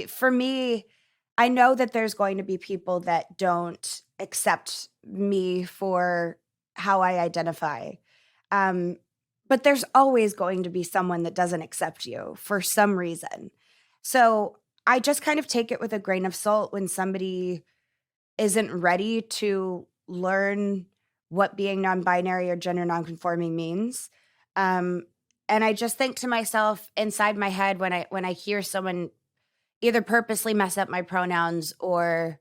for me, I know that there's going to be people that don't accept me for how I identify. Um, but there's always going to be someone that doesn't accept you for some reason. So I just kind of take it with a grain of salt when somebody isn't ready to learn what being non-binary or gender nonconforming means. Um, and I just think to myself inside my head when I hear someone either purposely mess up my pronouns or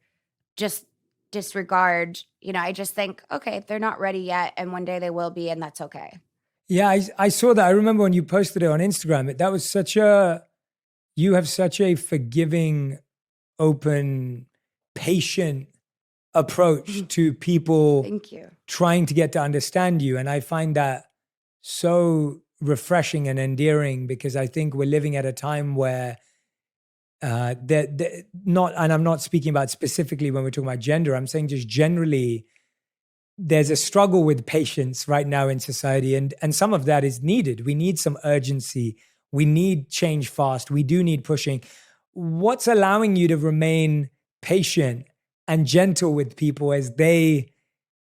just disregard, I just think, okay, they're not ready yet, and one day they will be, and that's okay. Yeah, I saw that. I remember when you posted it on Instagram. That was you have such a forgiving, open, patient approach to people Thank you. trying to get to understand you. And I find that so refreshing and endearing because I think we're living at a time where not, and I'm not speaking about specifically when we're talking about gender, I'm saying just generally, there's a struggle with patience right now in society. And some of that is needed. We need some urgency. We need change fast. We do need pushing. What's allowing you to remain patient and gentle with people as they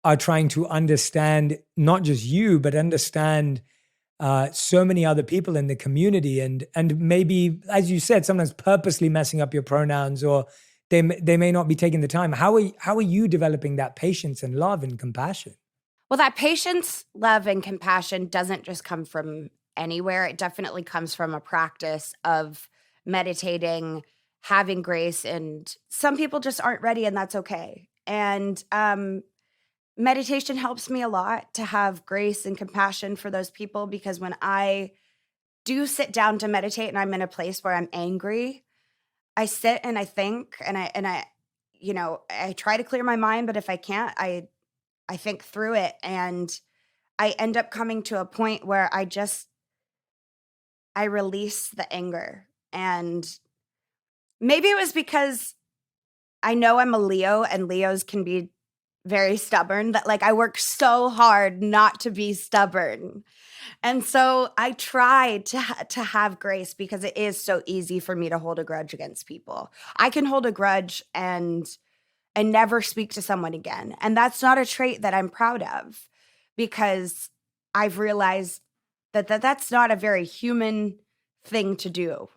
are trying to understand not just you, but understand so many other people in the community, and maybe, as you said, sometimes purposely messing up your pronouns, or they may not be taking the time. How are you developing that patience and love and compassion? Well, that patience, love, and compassion doesn't just come from anywhere. It definitely comes from a practice of meditating, having grace, and some people just aren't ready, and that's okay. And meditation helps me a lot to have grace and compassion for those people because when I do sit down to meditate and I'm in a place where I'm angry, I sit and I think and I I try to clear my mind, but if I can't, I think through it and I end up coming to a point where I release the anger. And maybe it was because I know I'm a Leo and Leos can be very stubborn that like I work so hard not to be stubborn. And so I try to have grace because it is so easy for me to hold a grudge against people. I can hold a grudge and never speak to someone again. And that's not a trait that I'm proud of because I've realized that that's not a very human thing to do.